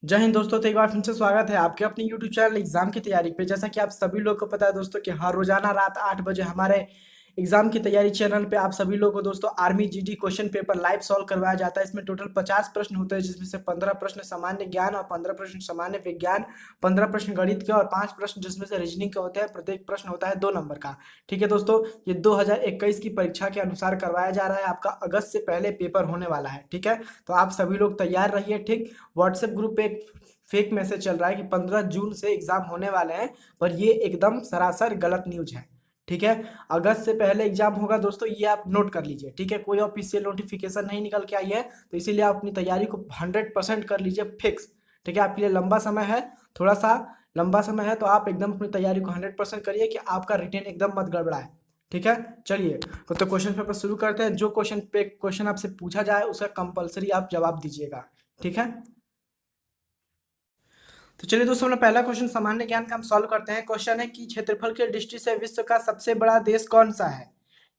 जय हिंद दोस्तों। तो एक बार फिर से स्वागत है आपके अपने YouTube चैनल एग्जाम की तैयारी पे। जैसा कि आप सभी लोग को पता है दोस्तों कि हर रोजाना रात 8 बजे हमारे एग्जाम की तैयारी चैनल पे आप सभी लोग को दोस्तों army GD question paper live solve करवाया जाता है। इसमें टोटल 50 प्रश्न होते हैं, जिसमें से 15 प्रश्न सामान्य ज्ञान और 15 प्रश्न सामान्य विज्ञान, 15 प्रश्न गणित के और 5 प्रश्न जिसमें से रीजनिंग के होते हैं। प्रत्येक प्रश्न होता है 2 नंबर का। ठीक है दोस्तों, ये 2021 की परीक्षा के अनुसार करवाया जा रहा है। आपका अगस्त से पहले पेपर होने वाला है। ठीक है, तो आप सभी लोग तैयार रहिए। ठीक, व्हाट्सएप ग्रुप पे एक फेक मैसेज चल रहा है कि 15 जून से एग्जाम होने वाले हैं, पर ये एकदम सरासर गलत न्यूज है। ठीक है, अगस्त से पहले एग्जाम होगा दोस्तों, ये आप नोट कर लीजिए। ठीक है, कोई ऑफिशियल नोटिफिकेशन नहीं निकल के आई है, तो इसीलिए आप अपनी तैयारी को 100% कर लीजिए फिक्स। ठीक है, आपके लिए लंबा समय है, थोड़ा सा लंबा समय है, तो आप एकदम अपनी तैयारी को 100% करिए कि आपका रिटेन एकदम मत गड़बड़ाए। ठीक है, चलिए तो क्वेश्चन पेपर शुरू करते हैं। जो क्वेश्चन आपसे पूछा जाए उसका कंपलसरी आप जवाब दीजिएगा। ठीक है, तो चलिए दोस्तों, अपना पहला क्वेश्चन सामान्य ज्ञान का हम सॉल्व करते हैं। क्वेश्चन है कि क्षेत्रफल की दृष्टि से विश्व का सबसे बड़ा देश कौन सा है।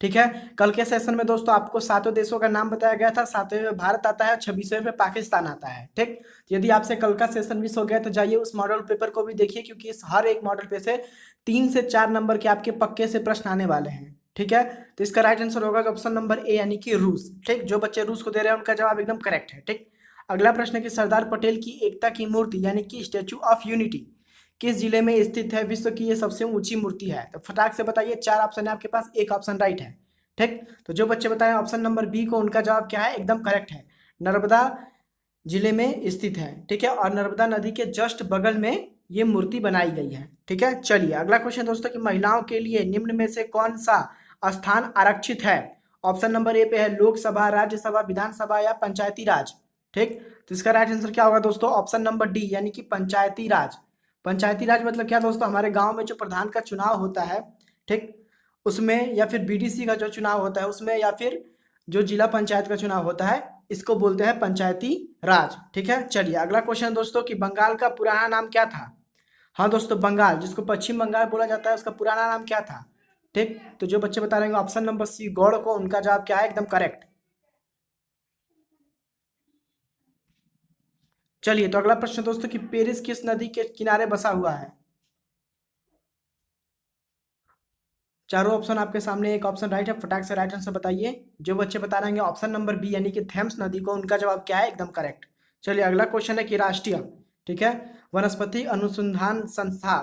ठीक है, कल के सेशन में दोस्तों आपको 7 देशों का नाम बताया गया था। 7वें में भारत आता है, 26वें में पाकिस्तान आता है। ठीक, तो यदि आपसे कल का सेशन मिस हो गया तो जाइए उस मॉडल पेपर को भी देखिए, क्योंकि इस हर एक मॉडल पे से 3 से 4 नंबर के आपके पक्के से प्रश्न आने वाले हैं। ठीक है, तो इसका राइट आंसर होगा ऑप्शन नंबर ए, यानी कि रूस। ठीक, जो बच्चे रूस को दे रहे हैं उनका जवाब एकदम करेक्ट है। ठीक, अगला प्रश्न है कि सरदार पटेल की एकता की मूर्ति यानी कि स्टैचू ऑफ यूनिटी किस जिले में स्थित है। विश्व की ये सबसे ऊंची मूर्ति है। तो फटाक से बताइए, 4 ऑप्शन है आपके पास, एक ऑप्शन राइट है। ठीक, तो जो बच्चे बताएं ऑप्शन नंबर बी को, उनका जवाब क्या है, एकदम करेक्ट है, नर्मदा जिले में स्थित है। ठीक है, और नर्मदा नदी के जस्ट बगल में ये मूर्ति बनाई गई है। ठीक है, चलिए अगला क्वेश्चन दोस्तों कि महिलाओं के लिए निम्न में से कौन सा स्थान आरक्षित है। ऑप्शन नंबर ए पे है लोकसभा, राज्यसभा, विधानसभा या पंचायती राज। ठीक, तो इसका राइट आंसर क्या होगा दोस्तों, ऑप्शन नंबर डी, यानी कि पंचायती राज। पंचायती राज मतलब क्या दोस्तों, हमारे गांव में जो प्रधान का चुनाव होता है, ठीक, उसमें, या फिर बीडीसी का जो चुनाव होता है उसमें, या फिर जो जिला पंचायत का चुनाव होता है, इसको बोलते हैं पंचायती राज। ठीक है, चलिए अगला क्वेश्चन दोस्तों कि बंगाल का पुराना नाम क्या था। हाँ दोस्तों, बंगाल जिसको पश्चिम बंगाल बोला जाता है, उसका पुराना नाम क्या था। ठीक, तो जो बच्चे बता रहे हैं ऑप्शन नंबर सी गौड़ को, उनका जवाब क्या है, एकदम करेक्ट। चलिए तो अगला प्रश्न दोस्तों कि पेरिस किस नदी के किनारे बसा हुआ है। चारों ऑप्शन आपके सामने, एक ऑप्शन राइट है, फटाक से राइट आंसर बताइए। जो बच्चे बता रहे हैं ऑप्शन नंबर बी, यानी कि थेम्स नदी को, उनका जवाब क्या है, एकदम करेक्ट। चलिए अगला क्वेश्चन है कि राष्ट्रीय, ठीक है, वनस्पति अनुसंधान संस्था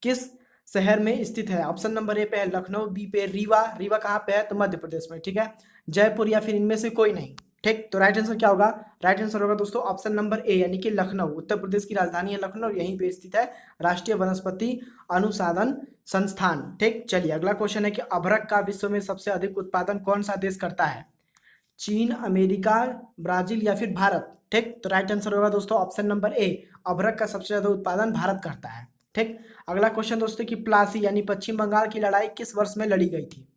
किस शहर में स्थित है। ऑप्शन नंबर ए पे है लखनऊ, बी पे रीवा, रीवा कहाँ पे है, तो मध्य प्रदेश में। ठीक है, जयपुर या फिर इनमें से कोई नहीं। ठीक, तो राइट आंसर क्या होगा, राइट आंसर होगा दोस्तों ऑप्शन नंबर ए, यानी कि लखनऊ। उत्तर प्रदेश की राजधानी है लखनऊ, यहीं पे स्थित है राष्ट्रीय वनस्पति अनुसंधान संस्थान। ठीक, चलिए अगला क्वेश्चन है कि अभ्रक का विश्व में सबसे अधिक उत्पादन कौन सा देश करता है। चीन, अमेरिका, ब्राजील या फिर भारत। ठीक, तो राइट आंसर होगा दोस्तों ऑप्शन नंबर ए, अभ्रक का सबसे ज्यादा उत्पादन भारत करता है। ठीक, अगला क्वेश्चन दोस्तों कि प्लासी यानी पश्चिम बंगाल की लड़ाई किस वर्ष में लड़ी गई थी।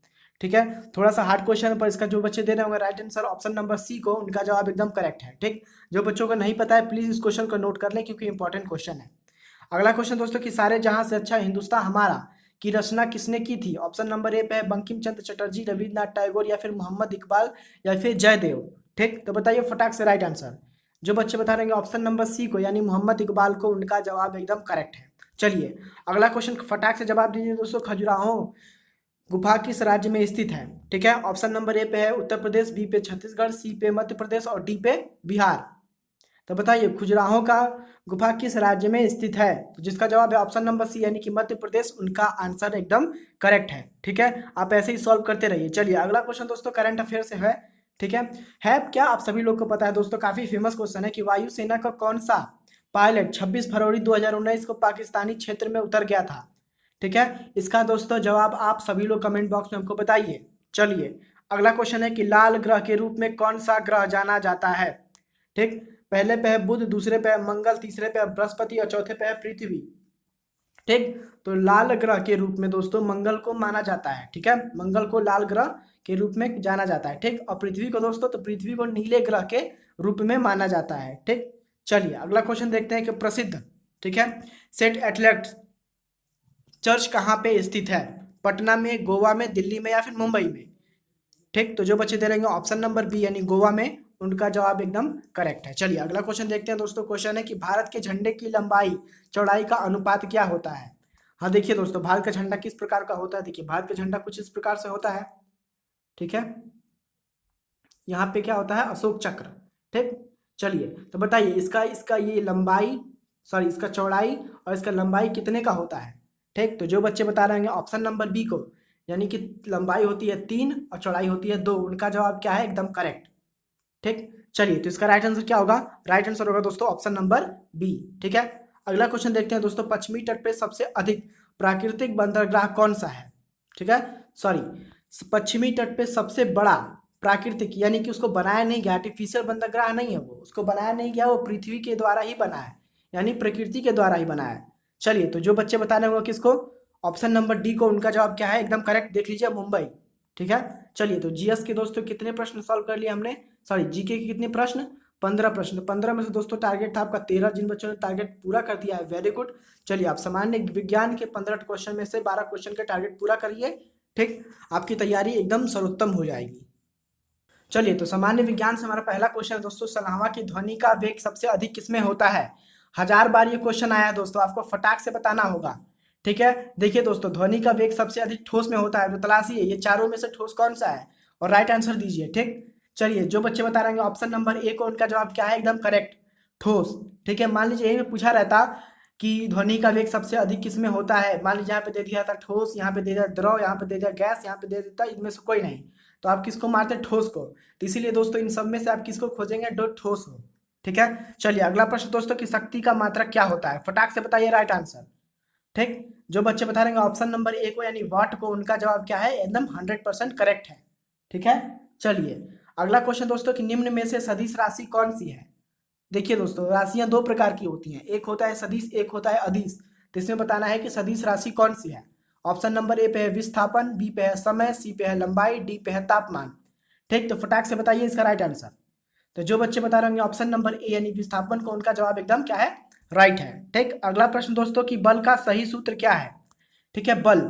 ठीक है, थोड़ा सा हार्ड क्वेश्चन है, पर इसका जो बच्चे दे रहे होंगे right answer option number C को, उनका जवाब एकदम करेक्ट है। ठीक, जो बच्चों को नहीं पता है प्लीज इस क्वेश्चन को नोट कर लें, क्योंकि इंपॉर्टेंट क्वेश्चन है। अगला क्वेश्चन दोस्तों कि सारे जहां से अच्छा हिंदुस्तान हमारा की रचना किसने की थी। ऑप्शन नंबर ए पे है बंकिम चंद्र चटर्जी, रविन्द्रनाथ टैगोर या फिर मोहम्मद इकबाल या फिर जयदेव। ठीक, तो बताइए फटाक से राइट आंसर। जो बच्चे बता रहे हैं ऑप्शन नंबर सी को, यानी मोहम्मद इकबाल को, उनका जवाब एकदम करेक्ट है। चलिए अगला क्वेश्चन फटाक से जवाब दीजिए दोस्तों, खजुराहो गुफा किस राज्य में स्थित है। ठीक है, ऑप्शन नंबर ए पे है उत्तर प्रदेश, बी पे छत्तीसगढ़, सी पे मध्य प्रदेश और डी पे बिहार। तो बताइए खजुराहो का गुफा किस राज्य में स्थित है, तो जिसका जवाब है ऑप्शन नंबर सी, यानी कि मध्य प्रदेश, उनका आंसर एकदम करेक्ट है। ठीक है, आप ऐसे ही सॉल्व करते रहिए। चलिए अगला क्वेश्चन दोस्तों करंट अफेयर से है। ठीक है क्या आप सभी लोग को पता है दोस्तों, काफी फेमस क्वेश्चन है कि वायुसेना का कौन सा पायलट 26 फरवरी 2019 को पाकिस्तानी क्षेत्र में उतर गया था। ठीक है, इसका दोस्तों जवाब आप सभी लोग कमेंट बॉक्स में हमको बताइए। चलिए अगला क्वेश्चन है कि लाल ग्रह के रूप में कौन सा ग्रह जाना जाता है। ठीक, पहले पे है बुध, दूसरे पे है मंगल, तीसरे पे है बृहस्पति और चौथे पे है पृथ्वी। ठीक, तो लाल ग्रह के रूप में दोस्तों मंगल को माना जाता है। ठीक है, मंगल को लाल ग्रह के रूप में जाना जाता है। ठीक, और पृथ्वी को दोस्तों, तो पृथ्वी को नीले ग्रह के रूप में माना जाता है। ठीक, चलिए अगला क्वेश्चन देखते हैं कि प्रसिद्ध, ठीक है, सेंट एटलेट चर्च कहाँ पे स्थित है। पटना में, गोवा में, दिल्ली में या फिर मुंबई में। ठीक, तो जो बच्चे दे रहेंगे ऑप्शन नंबर बी, यानी गोवा में, उनका जवाब एकदम करेक्ट है। चलिए अगला क्वेश्चन देखते हैं दोस्तों। क्वेश्चन है कि भारत के झंडे की लंबाई चौड़ाई का अनुपात क्या होता है। हाँ देखिए दोस्तों, भारत का झंडा किस प्रकार का होता है। देखिए भारत का झंडा कुछ इस प्रकार से होता है, ठीक है। यहाँ पे क्या होता है, अशोक चक्र, ठीक। चलिए तो बताइए इसका इसका ये लंबाई, सॉरी इसका चौड़ाई और इसका लंबाई कितने का होता है, ठीक। तो जो बच्चे बता रहे हैं ऑप्शन नंबर बी को, यानी कि लंबाई होती है 3 और चौड़ाई होती है 2, उनका जवाब क्या है, एकदम करेक्ट, ठीक। चलिए तो इसका राइट आंसर क्या होगा, राइट आंसर होगा दोस्तों ऑप्शन नंबर बी, ठीक है। अगला क्वेश्चन देखते हैं दोस्तों। पश्चिमी तट पे सबसे अधिक प्राकृतिक बंदरगाह कौन सा है, ठीक है। सॉरी, पश्चिमी तट पे सबसे बड़ा प्राकृतिक, यानी कि उसको बनाया नहीं गया, आर्टिफिशियल बंदरगाह नहीं है वो, उसको बनाया नहीं गया, वो पृथ्वी के द्वारा ही बना है, यानी प्रकृति के द्वारा ही बना है। चलिए तो जो बच्चे बताने होगा किसको, ऑप्शन नंबर डी को, उनका जवाब क्या है, एकदम करेक्ट, देख लीजिए मुंबई, ठीक है। चलिए तो जीएस के दोस्तों कितने प्रश्न सॉल्व कर लिए हमने, सॉरी जीके के कितने प्रश्न, 15 प्रश्न। 15 में से दोस्तों टारगेट था आपका 13, जिन बच्चों ने टारगेट पूरा कर दिया है वेरी गुड। चलिए आप सामान्य विज्ञान के 15 क्वेश्चन में से 12 क्वेश्चन का टारगेट पूरा करिए, ठीक। आपकी तैयारी एकदम सर्वोत्तम हो जाएगी। चलिए तो सामान्य विज्ञान से हमारा पहला क्वेश्चन है दोस्तों, सलाहवा की ध्वनि का वेग सबसे अधिक किसमें होता है। 1000 बार ये क्वेश्चन आया है दोस्तों, आपको फटाक से बताना होगा, ठीक है। देखिए दोस्तों, ध्वनि का वेग सबसे अधिक ठोस में होता है, तो तलाशिए ये चारों में से ठोस कौन सा है और राइट आंसर दीजिए, ठीक। चलिए जो बच्चे बता रहे हैं ऑप्शन नंबर ए को, उनका जवाब क्या है, एकदम करेक्ट, ठोस, ठीक है। मान लीजिए यही में पूछा रहता कि ध्वनि का वेग सबसे अधिक किसमें होता है, मान लीजिए यहाँ पे दे दिया था ठोस, यहाँ पे दे दिया द्रव, यहाँ पे दे दिया गैस, यहाँ पे दे देता इनमें से कोई नहीं, तो आप किसको मारते, ठोस को। तो इसीलिए दोस्तों इन सब में से आप किसको खोजेंगे, जो ठोस हो, ठीक है। चलिए अगला प्रश्न दोस्तों कि शक्ति का मात्रा क्या होता है, फटाक से बताइए राइट आंसर, ठीक। जो बच्चे बता रहे हैं ऑप्शन नंबर ए को यानी वाट को, उनका जवाब क्या है, एकदम 100% करेक्ट है, ठीक है। चलिए अगला क्वेश्चन दोस्तों कि निम्न में से सदिश राशि कौन सी है। देखिए दोस्तों, राशियां दो प्रकार की होती हैं, एक होता है सदिश, एक होता है अदिश। तो इसमें बताना है कि सदिश राशि कौन सी है। ऑप्शन नंबर ए पे है विस्थापन, बी पे है समय, सी पे है लंबाई, डी पे है तापमान, ठीक। तो फटाक से बताइए इसका राइट आंसर। तो जो बच्चे बता रहे होंगे ऑप्शन नंबर ए यानी विस्थापन को, उनका जवाब एकदम क्या है, राइट है, ठीक। अगला प्रश्न दोस्तों कि बल का सही सूत्र क्या है, ठीक है। बल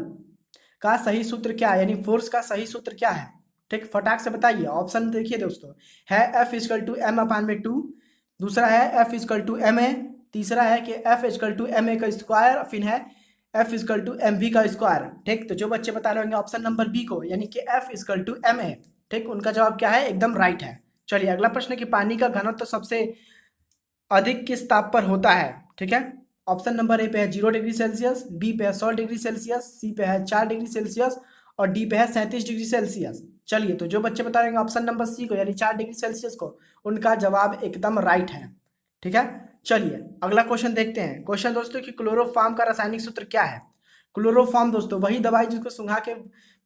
का सही सूत्र क्या है, यानी फोर्स का सही सूत्र क्या है, ठीक। फटाक से बताइए। ऑप्शन देखिए दोस्तों, है F equal to M upon में 2, दूसरा है F equal to M A, तीसरा है कि F equal to M A का स्क्वायर, फिर है F equal to M B का स्क्वायर, ठीक। तो जो बच्चे बता रहे होंगे ऑप्शन नंबर बी को, यानी कि F equal to M A, ठीक, उनका जवाब क्या है, एकदम राइट है। चलिए अगला प्रश्न कि पानी का घनत्व तो सबसे अधिक किस ताप पर होता है, ठीक है। ऑप्शन नंबर ए पे है 0 डिग्री सेल्सियस, बी पे है 100 डिग्री सेल्सियस, सी पे है 4 डिग्री सेल्सियस और डी पे है 37 डिग्री सेल्सियस। चलिए तो जो बच्चे बता रहे हैं ऑप्शन नंबर सी को, यानी 4 डिग्री सेल्सियस को, उनका जवाब एकदम राइट है, ठीक है। चलिए अगला क्वेश्चन देखते हैं। क्वेश्चन दोस्तों कि क्लोरोफॉर्म का रासायनिक सूत्र क्या है। क्लोरोफॉर्म दोस्तों वही दवाई जिसको सुंघा के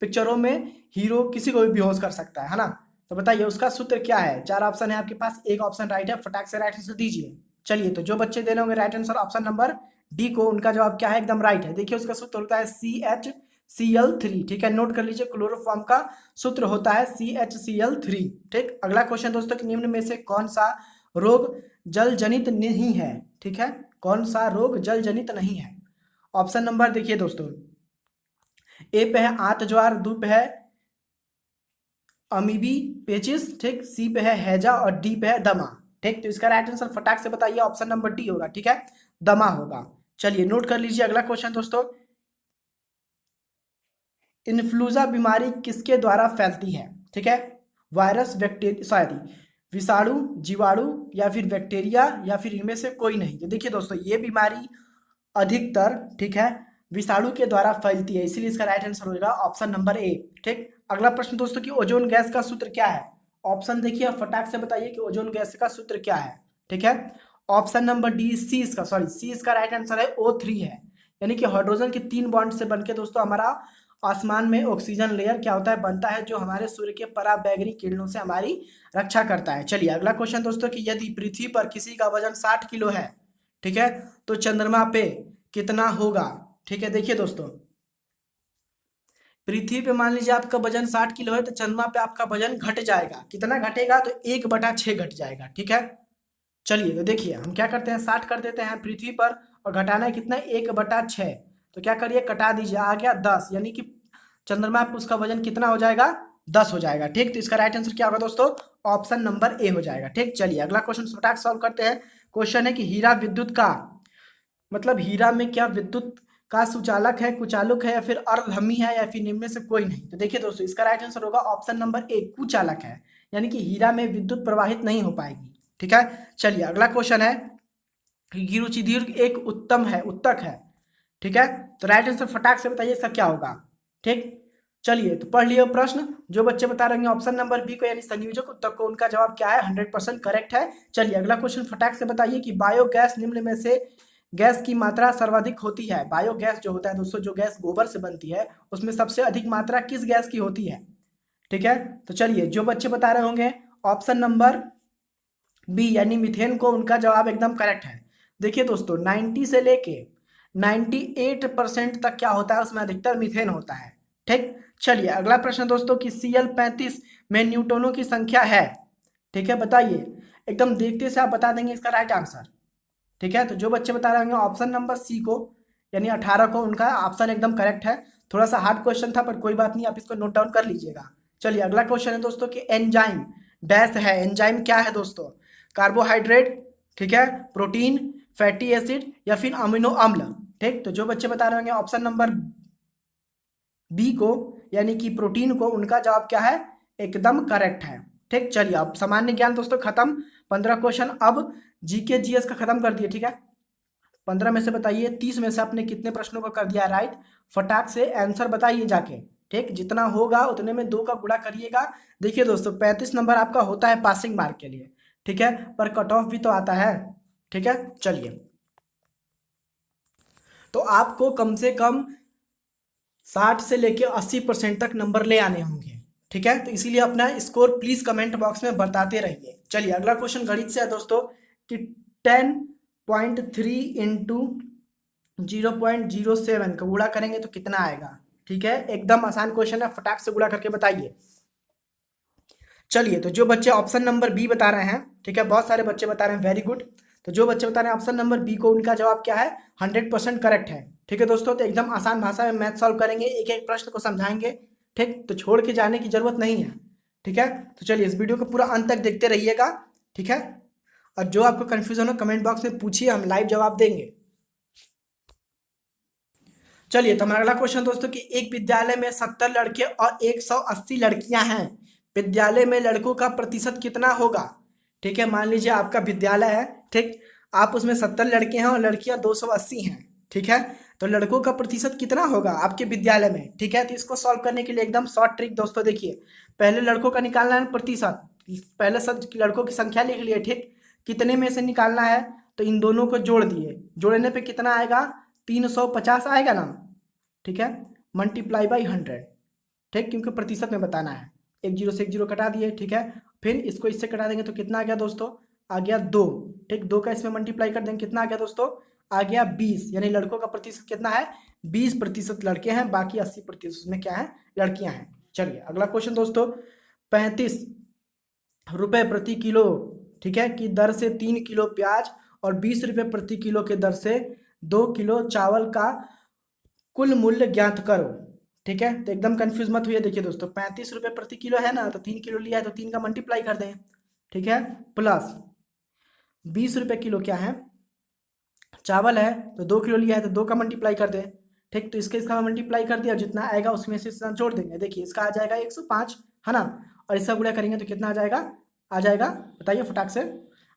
पिक्चरों में हीरो किसी को भी बेहोश कर सकता है ना। तो बताइए उसका सूत्र क्या है। 4 ऑप्शन है आपके पास, एक ऑप्शन राइट है, फटाक से राइट आंसर दीजिए। चलिए तो जो बच्चे दे रहे होंगे right answer option number D को, उनका जवाब क्या है, एकदम राइट है। देखिए उसका सूत्र होता है CHCl3, ठीक है, नोट कर लीजिए। क्लोरोफॉर्म का सूत्र होता है CHCl3, ठीक। अगला क्वेश्चन दोस्तों कि निम्न में से कौन सा रोग जल जनित नहीं है, ठीक है, कौन सा रोग जल जनित नहीं है। ऑप्शन नंबर देखिए दोस्तों, ए पे है आंत ज्वार, दू पे है अमीबी पेचिस, ठीक, सी पे है हैजा और डी पे है दमा, ठीक। तो इसका राइट आंसर फटाक से बताइए, ऑप्शन नंबर डी होगा, ठीक है, दमा होगा। चलिए नोट कर लीजिए अगला क्वेश्चन दोस्तों, इन्फ्लुएंजा बीमारी किसके द्वारा फैलती है, ठीक है। वायरस, बैक्टीरिया, सॉरी विषाणु, जीवाणु या फिर बैक्टीरिया या फिर इनमें से कोई नहीं। तो देखिए दोस्तों ये बीमारी अधिकतर, ठीक है, विषाणु के द्वारा फैलती है, इसीलिए इसका राइट आंसर होगा ऑप्शन नंबर ए, ठीक। अगला प्रश्न दोस्तों कि ओजोन गैस का सूत्र क्या है। ऑप्शन देखिए फटाक से बताइए कि ओजोन गैस का सूत्र क्या है, ठीक है। ऑप्शन नंबर डी सी इसका, सॉरी सी इसका राइट आंसर है O3 है, यानी कि हाइड्रोजन के 3 बॉन्ड से बनके दोस्तों हमारा आसमान में ऑक्सीजन लेयर क्या होता है, बनता है, जो हमारे सूर्य के पराबैंगनी किरणों से हमारी रक्षा करता है। चलिए अगला क्वेश्चन दोस्तों कि यदि पृथ्वी पर किसी का वजन 60 किलो है, ठीक है, तो चंद्रमा पे कितना होगा, ठीक है। देखिए दोस्तों पृथ्वी पे मान लीजिए आपका वजन 60 किलो है, तो चंद्रमा पे आपका वजन घट जाएगा, कितना घटेगा, तो 1/6 घट जाएगा, ठीक है। चलिए तो देखिए हम क्या करते हैं, 60 कर देते हैं पृथ्वी पर और घटाना है कितना, 1/6, तो क्या करिए कटा दीजिए, आ गया 10, यानी कि चंद्रमा पे उसका वजन कितना हो जाएगा, 10 हो जाएगा, ठीक। तो इसका राइट आंसर क्या होगा दोस्तों, ऑप्शन नंबर ए हो जाएगा। ठीक, चलिए अगला क्वेश्चन फटाक सॉल्व करते हैं। क्वेश्चन है कि हीरा विद्युत का मतलब हीरा में क्या विद्युत का सुचालक है, कुचालक है, या फिर अर्धधर्मी है, या फिर निम्न में से कोई नहीं। तो देखिए दोस्तों, इसका राइट आंसर होगा ऑप्शन नंबर ए, कुचालक है, यानी कि हीरा में विद्युत प्रवाहित नहीं हो पाएगी। ठीक है, चलिए अगला क्वेश्चन है कि रुचिदीर्घ एक उत्तम है, उत्तक है। ठीक है, तो राइट आंसर फटाक से बताइए इसका क्या होगा। ठीक, चलिए तो पढ़ लिए प्रश्न। जो बच्चे बता रहे हैं ऑप्शन नंबर बी को यानी संयोजक उत्तक को, उनका जवाब क्या है, 100% करेक्ट है। चलिए अगला क्वेश्चन फटाक से बताइए कि बायोगैस निम्न में से गैस की मात्रा सर्वाधिक होती है। बायोगैस जो होता है दोस्तों, जो गैस गोबर से बनती है, उसमें सबसे अधिक मात्रा किस गैस की होती है। ठीक है, तो चलिए जो बच्चे बता रहे होंगे ऑप्शन नंबर बी यानी मीथेन को, उनका जवाब एकदम करेक्ट है। देखिए दोस्तों, 90 से लेके 98% तक क्या होता है, उसमें अधिकतर मीथेन होता है। ठीक, चलिए अगला प्रश्न दोस्तों कि Cl35 में न्यूट्रॉनों की संख्या है। ठीक है, बताइए, एकदम देखते से आप बता देंगे इसका राइट आंसर। ठीक है, तो जो बच्चे बता रहे होंगे ऑप्शन नंबर सी को यानी 18 को, उनका ऑप्शन एकदम करेक्ट है। थोड़ा सा हार्ड क्वेश्चन था पर कोई बात नहीं, आप इसको नोट डाउन कर लीजिएगा। चलिए अगला क्वेश्चन है दोस्तों कि एंजाइम डैश है। एंजाइम क्या है दोस्तों, कार्बोहाइड्रेट, ठीक है, प्रोटीन, फैटी एसिड, या फिर अमीनो अम्ल। ठीक, तो जो बच्चे बता रहे होंगे ऑप्शन नंबर बी को यानी कि प्रोटीन को, उनका जवाब क्या है, एकदम करेक्ट है। ठीक, चलिए अब सामान्य ज्ञान दोस्तों खत्म, 15 क्वेश्चन। अब जीके जीएस का खत्म कर दिए। ठीक है, 15 में से बताइए 30 में से आपने कितने प्रश्नों को कर दिया राइट, फटाक से आंसर बताइए जाके। ठीक, जितना होगा उतने में 2 का गुणा करिएगा। देखिए दोस्तों, 35 नंबर आपका होता है पासिंग मार्क के लिए। ठीक है, पर कट ऑफ भी तो आता है। ठीक है, चलिए तो आपको कम से कम 60 से लेके 80% तक नंबर ले आने होंगे। ठीक है, तो इसीलिए अपना स्कोर प्लीज कमेंट बॉक्स में बताते रहिए। चलिए अगला क्वेश्चन गणित से है दोस्तों कि 10.3 इंटू 0.07 का गुणा करेंगे तो कितना आएगा। ठीक है, एकदम आसान क्वेश्चन है, फटाक से गुणा करके बताइए। चलिए तो जो बच्चे ऑप्शन नंबर बी बता रहे हैं, ठीक है, बहुत सारे बच्चे बता रहे हैं, वेरी गुड। तो जो बच्चे बता रहे हैं ऑप्शन नंबर बी को, उनका जवाब क्या है, 100% करेक्ट है। ठीक है दोस्तों, तो एकदम आसान भाषा में मैथ सॉल्व करेंगे, एक एक प्रश्न को समझाएंगे। ठीक, तो छोड़ के जाने की जरूरत नहीं है। ठीक है, तो चलिए इस वीडियो को पूरा अंत तक देखते रहिएगा। ठीक है, और जो आपको कंफ्यूजन हो कमेंट बॉक्स में पूछिए, हम लाइव जवाब देंगे। चलिए तो हमारा अगला क्वेश्चन दोस्तों कि एक विद्यालय में 70 लड़के और 180 लड़कियां हैं। विद्यालय में लड़कों का प्रतिशत कितना होगा। ठीक है, मान लीजिए आपका विद्यालय है, ठीक, आप उसमें 70 लड़के हैं और लड़कियां 280 हैं। ठीक है, तो लड़कों का प्रतिशत कितना होगा आपके विद्यालय में। ठीक है, तो इसको सॉल्व करने के लिए एकदम शॉर्ट ट्रिक दोस्तों, देखिए पहले लड़कों का निकालना है प्रतिशत, पहले सब लड़कों की संख्या लिख लिए। ठीक, कितने में से निकालना है, तो इन दोनों को जोड़ दिए, जोड़ने पे कितना आएगा, 350 आएगा ना। ठीक है, मल्टीप्लाई बाई 100। ठीक, क्योंकि प्रतिशत में बताना है, एक जीरो से एक जीरो कटा दिए। ठीक है, फिर इसको इससे कटा देंगे तो कितना आ गया दोस्तों, आ गया 2। ठीक, 2 का इसमें मल्टीप्लाई कर देंगे, कितना आ गया दोस्तों, आ गया 20। यानी लड़कों का प्रतिशत कितना है, 20% लड़के हैं, बाकी 80% में क्या है, लड़कियां हैं। चलिए अगला क्वेश्चन दोस्तों, 35 रुपए प्रति किलो, ठीक है, की दर से 3 किलो प्याज और 20 रुपए प्रति किलो के दर से 2 किलो चावल का कुल मूल्य ज्ञात करो। ठीक है, तो एकदम कंफ्यूज मत हुई। देखिए दोस्तों, 35 रुपए प्रति किलो है ना, तो 3 किलो लिया है तो 3 का मल्टीप्लाई कर दें। ठीक है, प्लस 20 रुपए किलो क्या है, चावल है, तो 2 किलो लिया है तो 2 का मल्टीप्लाई कर दें। ठीक, तो इसका मल्टीप्लाई कर दिया, जितना आएगा उसमें से इतना जोड़ देंगे। देखिए इसका आ जाएगा 105, है ना, और इसका गुणा करेंगे तो कितना आ जाएगा बताइए फटाक से,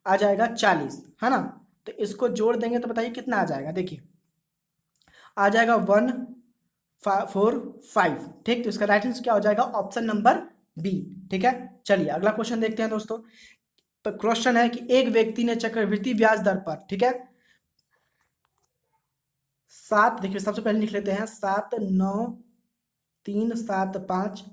आ जाएगा 40, है ना। तो इसको जोड़ देंगे तो बताइए कितना आ जाएगा, देखिए आ जाएगा 145। ठीक, तो इसका राइट आंसर क्या हो जाएगा, ऑप्शन नंबर बी। ठीक है, चलिए अगला क्वेश्चन देखते हैं दोस्तों। तो क्वेश्चन है कि एक व्यक्ति ने चक्रवृद्धि ब्याज दर पर, ठीक है, 7, देखिए सबसे पहले लिख लेते हैं 79375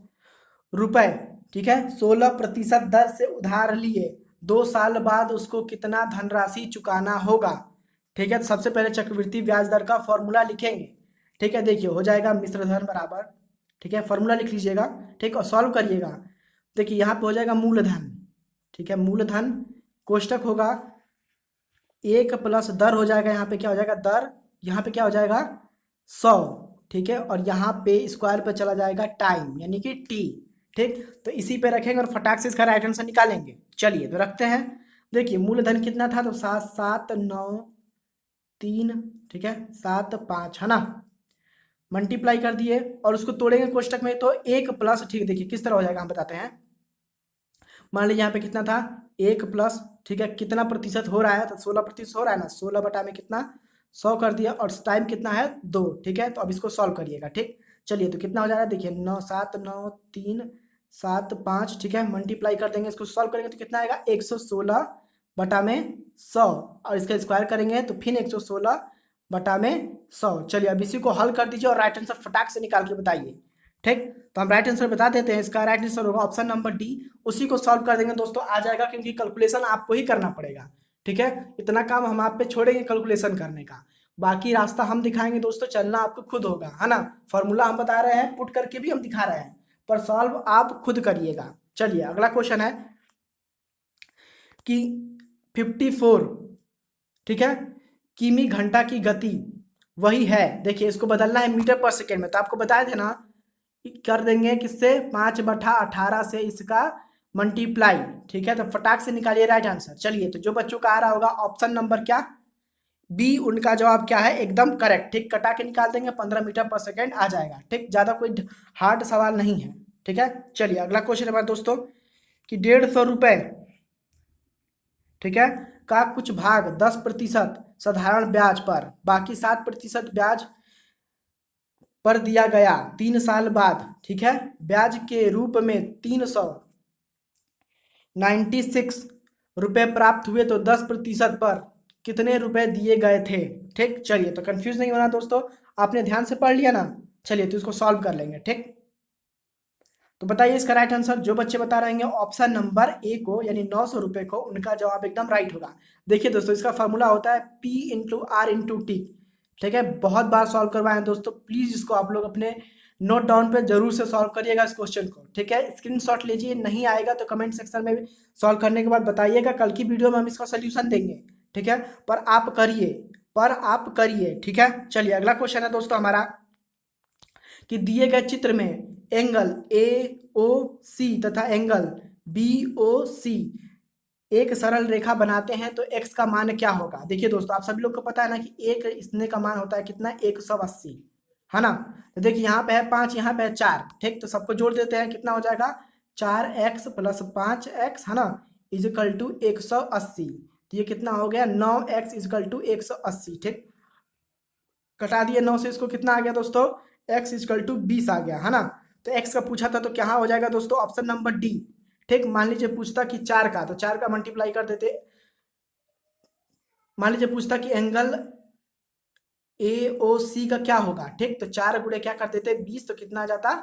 रुपए, ठीक है, 16% दर से उधार लिए 2 साल बाद उसको कितना धनराशि चुकाना होगा। ठीक है, तो सबसे पहले चक्रवृद्धि ब्याज दर का फॉर्मूला लिखेंगे। ठीक है, देखिए हो जाएगा मिश्र धन बराबर, ठीक है, फॉर्मूला लिख लीजिएगा। ठीक, और सॉल्व करिएगा। देखिए यहाँ पे हो जाएगा मूलधन, ठीक है, मूलधन कोष्टक होगा 1 प्लस दर हो जाएगा, यहाँ पे क्या हो जाएगा दर, यहाँ पे क्या हो जाएगा 100। ठीक है, और यहाँ पे स्क्वायर पे चला जाएगा टाइम यानी कि टी। ठीक, तो इसी पे रखेंगे और फटाक से इसका राइट आंसर निकालेंगे। चलिए तो रखते हैं। देखिए मूलधन कितना था, तो 7, 7, 9, 3, ठीक है, 7, 5, है ना, मल्टीप्लाई कर दिए और उसको तोड़ेंगे कोष्टक में, तो 1 प्लस, ठीक, देखिए किस तरह हो जाएगा हम बताते हैं। मान लीजिए यहाँ पे कितना था, 1 प्लस, ठीक है, कितना प्रतिशत हो रहा है, तो 16% हो रहा है ना, 16 बटा में कितना, 100 कर दिया, और टाइम कितना है 2, ठीक है, तो अब इसको सॉल्व करिएगा। ठीक, चलिए तो कितना हो जा रहा है, देखिए 9, 7, 9, 3, 7, 5, ठीक है, मल्टीप्लाई कर देंगे, इसको सॉल्व करेंगे तो कितना आएगा, 116 बटा में 100, और इसका स्क्वायर करेंगे तो फिर 116 बटा में 100। चलिए अब इसी को हल कर दीजिए और राइट आंसर फटाक से निकाल के बताइए। ठीक, तो हम राइट आंसर बता देते हैं, इसका राइट आंसर होगा ऑप्शन नंबर डी। उसी को सॉल्व कर देंगे दोस्तों, आ जाएगा, क्योंकि कैलकुलेशन आपको ही करना पड़ेगा। ठीक है, इतना काम हम आप पे छोड़ेंगे कैलकुलेशन करने का, बाकी रास्ता हम दिखाएंगे दोस्तों, चलना आपको खुद होगा, है ना। फॉर्मूला हम बता रहे हैं, पुट करके भी हम दिखा रहे हैं, पर सॉल्व आप खुद करिएगा। चलिए अगला क्वेश्चन है कि 54, ठीक है, किमी घंटा की गति वही है, देखिए इसको बदलना है मीटर पर सेकेंड में, तो आपको बताए थे ना, कर देंगे किससे, 5/18 से इसका मल्टीप्लाई। ठीक है, तो फटाक से निकालिए राइट आंसर। चलिए तो जो बच्चों का आ रहा होगा ऑप्शन नंबर क्या, बी, उनका जवाब क्या है, एकदम करेक्ट। ठीक, कटा के निकाल देंगे, 15 मीटर पर सेकेंड आ जाएगा। ठीक, ज्यादा कोई हार्ड सवाल नहीं है। ठीक है, चलिए अगला क्वेश्चन है हमारे दोस्तों कि 150 रुपए, ठीक है, का कुछ भाग 10% साधारण ब्याज पर, बाकी 7% ब्याज पर दिया गया 3 साल बाद, ठीक है, ब्याज के रूप में 396 रुपए प्राप्त हुए, तो 10% पर कितने रुपए दिए गए थे। ठीक, चलिए तो कंफ्यूज नहीं होना दोस्तों, आपने ध्यान से पढ़ लिया ना। चलिए तो इसको सॉल्व कर लेंगे। ठीक, तो बताइए इसका राइट आंसर, जो बच्चे बता रहेंगे ऑप्शन नंबर ए को, यानी 900 रुपए को, उनका जवाब एकदम राइट होगा। देखिए दोस्तों, इसका फॉर्मूला होता है P/R/T। ठीक है, बहुत बार सॉल्व करवाए हैं दोस्तों, प्लीज इसको आप लोग अपने नोट डाउन पे जरूर से सॉल्व करिएगा इस क्वेश्चन को। ठीक है, स्क्रीनशॉट लीजिए, नहीं आएगा तो कमेंट सेक्शन में सॉल्व करने के बाद बताइएगा, कल की वीडियो में हम इसका सोल्यूशन देंगे। ठीक है, पर आप करिए, ठीक है। चलिए अगला क्वेश्चन है दोस्तों हमारा कि दिए गए चित्र में एंगल AOC तथा एंगल BOC एक सरल रेखा बनाते हैं, तो x का मान क्या होगा। देखिए दोस्तों, आप सभी लोग को पता है ना कि एक इसने का मान होता है कितना, 180, है ना। तो देखिए यहाँ पे है 5, यहाँ पे है 4, ठीक, तो सबको जोड़ देते हैं, कितना हो जाएगा, 4x + 5x, है ना, इजिकल टू 180। तो ये कितना हो गया, 9x = 180। ठीक, कटा दिए 9 से, इसको कितना आ गया दोस्तों, x = 20 आ गया, है ना। तो x का पूछा था, तो क्या हो जाएगा दोस्तों, ऑप्शन नंबर डी। ठीक, मान लीजिए पूछता कि 4 का, तो 4 का मल्टीप्लाई कर देते, मान लीजिए पूछता कि एंगल AOC का क्या होगा। ठीक, तो 4 गुणे क्या कर देते, 20, तो कितना आ जाता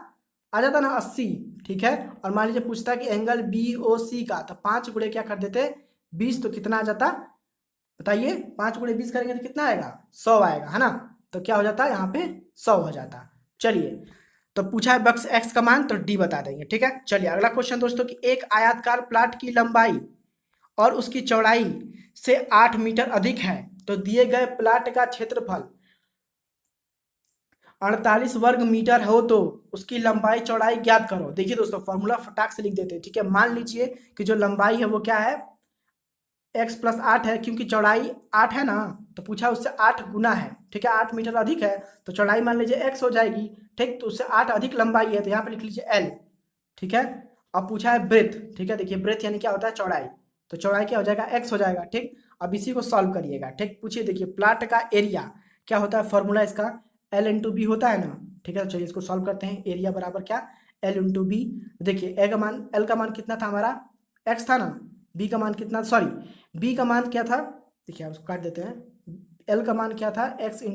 ना 80। ठीक है, और मान लीजिए पूछता कि एंगल BOC का, तो 5 गुणे क्या कर देते, 20, तो कितना आ जाता, बताइए, 5 गुणे 20 करेंगे तो कितना आएगा, 100 आएगा, है ना। तो क्या हो जाता है, यहाँ पे 100 हो जाता। चलिए, तो पूछा है बक्स x का मान, तो डी बता देंगे। ठीक है, चलिए अगला क्वेश्चन दोस्तों कि एक आयताकार प्लाट की लंबाई और उसकी चौड़ाई से 8 मीटर अधिक है, तो दिए गए प्लाट का क्षेत्रफल 48 वर्ग मीटर हो, तो उसकी लंबाई चौड़ाई ज्ञात करो। देखिए दोस्तों, फॉर्मूला फटाक से लिख देते हैं। ठीक है, मान लीजिए कि जो लंबाई है वो क्या है, x + 8 है, क्योंकि चौड़ाई 8 है ना, तो पूछा उससे 8 गुना है। ठीक है, 8 मीटर अधिक है, तो चौड़ाई मान लीजिए x हो जाएगी। ठीक, तो उससे 8 अधिक लंबाई है, तो यहाँ पे लिख लीजिए l। ठीक है, अब पूछा है ब्रेथ। ठीक है, देखिए ब्रेथ यानी क्या होता है, चौड़ाई, तो चौड़ाई क्या हो जाएगा, x हो जाएगा। ठीक, अब इसी को सॉल्व करिएगा। ठीक, पूछिए, देखिए प्लाट का एरिया क्या होता है, फॉर्मूला इसका L/B होता है ना। ठीक है, तो चलिए इसको सॉल्व करते हैं। एरिया बराबर क्या, L/B। देखिए L का मान कितना था हमारा, x था ना, B का मान कितना, सॉरी B का मान क्या था, देखिए आप उसको काट देते हैं, L का मान क्या था, x ×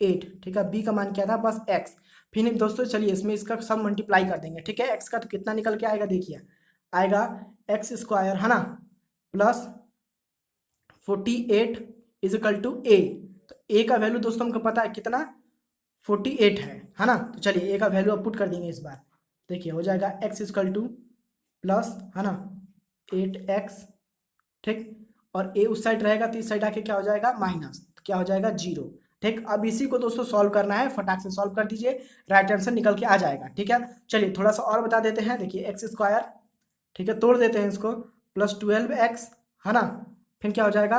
8। ठीक है, B का मान क्या था, बस x। फिर दोस्तों चलिए इसमें इसका सब मल्टीप्लाई कर देंगे। ठीक है, x का तो कितना निकल के आएगा, देखिए आएगा x², है ना, प्लस 48 = a। तो a का वैल्यू दोस्तों हमको पता है कितना, 48 है ना। तो चलिए a का वैल्यू अब पुट कर देंगे इस बार। देखिए हो जाएगा x = प्लस, है ना, 8x। ठीक, और a उस साइड रहेगा तो इस साइड आके क्या हो जाएगा, माइनस, तो क्या हो जाएगा 0। ठीक, अब इसी को दोस्तों सॉल्व करना है, फटाक से सॉल्व कर दीजिए, राइट आंसर निकल के आ जाएगा। ठीक है, चलिए थोड़ा सा और बता देते हैं। देखिए एक्स स्क्वायर, ठीक है, तोड़ देते हैं इसको, प्लस 12x है ना, फिर क्या हो जाएगा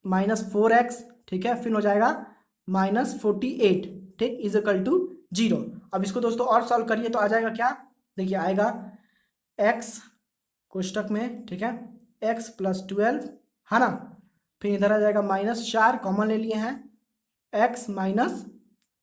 -4x, ठीक है, फिर हो जाएगा -48, ठीक, इज इक्वल टू 0। अब इसको दोस्तों और सॉल्व करिए तो आ जाएगा क्या, देखिए आएगा x कोष्टक में, ठीक है, x + 12 है ना, फिर इधर आ जाएगा -4 कॉमन ले लिए हैं, x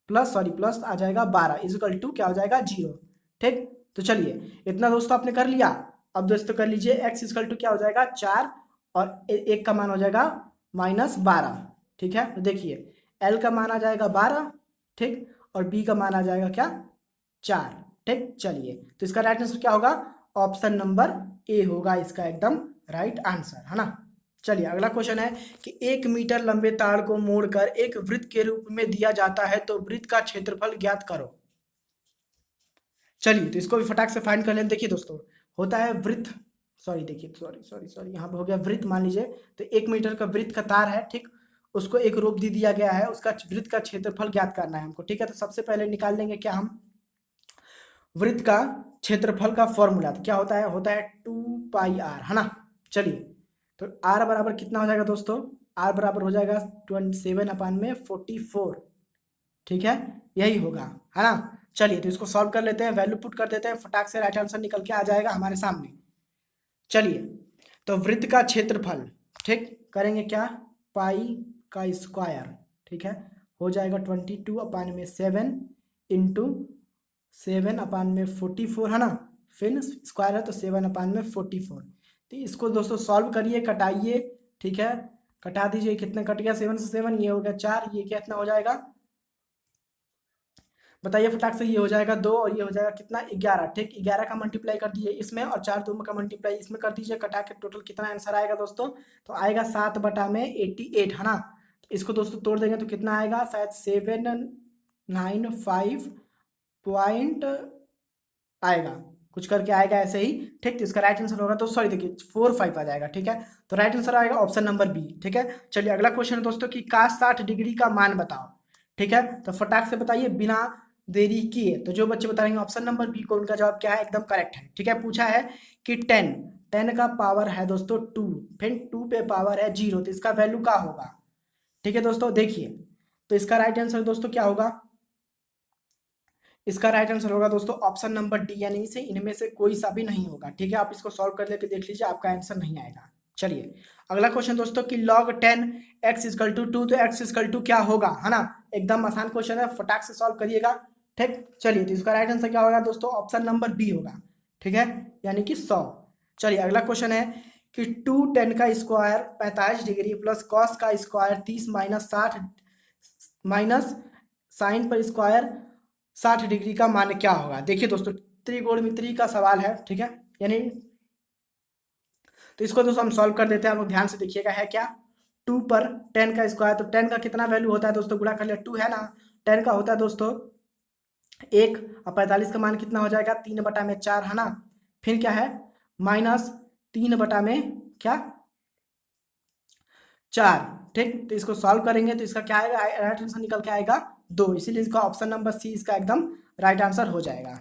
प्लस आ जाएगा 12 इज इक्वल टू क्या हो जाएगा 0। ठीक, तो चलिए इतना दोस्तों आपने कर लिया। अब दोस्तों कर लीजिए x इज इक्वल टू क्या हो जाएगा 4 और 1 का मान हो जाएगा -12। ठीक है, तो देखिए l का मान आ जाएगा 12, ठीक, और b का मान आ जाएगा क्या 4। ठीक, चलिए तो इसका राइट आंसर क्या होगा, ऑप्शन नंबर ए होगा इसका एकदम राइट आंसर, है ना। चलिए अगला क्वेश्चन है कि 1 मीटर लंबे तार को मोड़कर एक वृत्त के रूप में दिया जाता है तो वृत्त का क्षेत्रफल ज्ञात करो। चलिए तो इसको भी फटाक से फाइंड कर लें। देखिए दोस्तों होता है वृत्त, सॉरी देखिए सॉरी यहाँ पे हो गया वृत्त, मान लीजिए तो 1 मीटर का वृत्त का तार है, ठीक, उसको एक रूप दे दिया गया है, उसका वृत्त का क्षेत्रफल ज्ञात करना है हमको। ठीक है, तो सबसे पहले निकाल लेंगे क्या हम वृत्त का क्षेत्रफल का फॉर्मूला, तो क्या होता है 2πr, है ना। चलिए तो r बराबर कितना हो जाएगा दोस्तों, r बराबर हो जाएगा 27/44, ठीक है, यही होगा, है ना। चलिए तो इसको सॉल्व कर लेते हैं, वैल्यू पुट कर देते हैं, फटाक से राइट आंसर निकल के आ जाएगा हमारे सामने। चलिए तो वृत्त का क्षेत्रफल, ठीक, करेंगे क्या पाई का स्क्वायर, ठीक है, हो जाएगा 22/7 इंटू 7/44, है ना, फिर स्क्वायर है तो 7/44। तो इसको दोस्तों सॉल्व करिए, कटाइए, ठीक है, कटा दीजिए, कितने कट गया 7 से 7, ये हो गया 4, ये कितना हो जाएगा बताइए फटाक से, ये हो जाएगा 2 और ये हो जाएगा कितना 11। ठीक, 11 का मल्टीप्लाई कर दीजिए इसमें और 4 2 का मल्टीप्लाई इसमें कर दीजिए, कटा के टोटल कितना आंसर आएगा दोस्तों, तो आएगा 7/88, है ना। तो इसको दोस्तों तोड़ देंगे तो कितना आएगा, शायद 795 पॉइंट आएगा, कुछ करके आएगा ऐसे ही। ठीक, तो इसका राइट आंसर होगा तो सॉरी देखिए 45 आ जाएगा। ठीक है, तो राइट आंसर आएगा ऑप्शन नंबर बी। ठीक है, चलिए अगला क्वेश्चन है दोस्तों कि cos 60 डिग्री का मान बताओ। ठीक है, तो फटाक से बताइए बिना देरी किए, तो जो बच्चे बताएंगे ऑप्शन नंबर बी को, उनका जवाब क्या है, एकदम करेक्ट है। ठीक है, पूछा है कि 10 का पावर है दोस्तों 2, फिर 2 पे पावर है 0, तो इसका वैल्यू क्या होगा। ठीक है दोस्तों, देखिए तो इसका राइट आंसर दोस्तों क्या होगा, इसका राइट आंसर होगा दोस्तों ऑप्शन नंबर डी, यानी से इनमें से कोई सा भी नहीं होगा। ठीक है, आप इसको सॉल्व कर लेके देख लीजिए, आपका आंसर नहीं आएगा। चलिए अगला क्वेश्चन दोस्तों कि log 10 x = 2, तो x = क्या होगा, है ना, एकदम आसान क्वेश्चन है, फटाक से सॉल्व करिएगा। ठीक, चलिए तो इसका राइट आंसर क्या होगा दोस्तों, ऑप्शन नंबर बी होगा। ठीक है, यानी कि 100। चलिए अगला क्वेश्चन है कि 2 10 का स्क्वायर 45 डिग्री प्लस कॉस का स्क्वायर 30 माइनस 60 माइनस साइन पर स्क्वायर 60 डिग्री का मान क्या होगा। देखिए दोस्तों त्रिकोणमिति का सवाल है, ठीक है, यानी तो इसको दोस्तों हम सॉल्व कर देते हैं। आप लोग ध्यान से देखिएगा, है क्या 2 पर 10 का स्क्वायर, तो 10 का कितना वैल्यू होता है दोस्तों, गुणा कर लिया 2 है ना, 10 का होता है दोस्तों 1 और 45 का मान कितना हो जाएगा 3/4, है ना, फिर क्या है माइनस 3/4 4। ठीक, तो इसको सॉल्व करेंगे तो इसका क्या आएगा, राइट आंसर निकल के आएगा 2, इसीलिए इसका ऑप्शन नंबर सी इसका एकदम राइट आंसर हो जाएगा।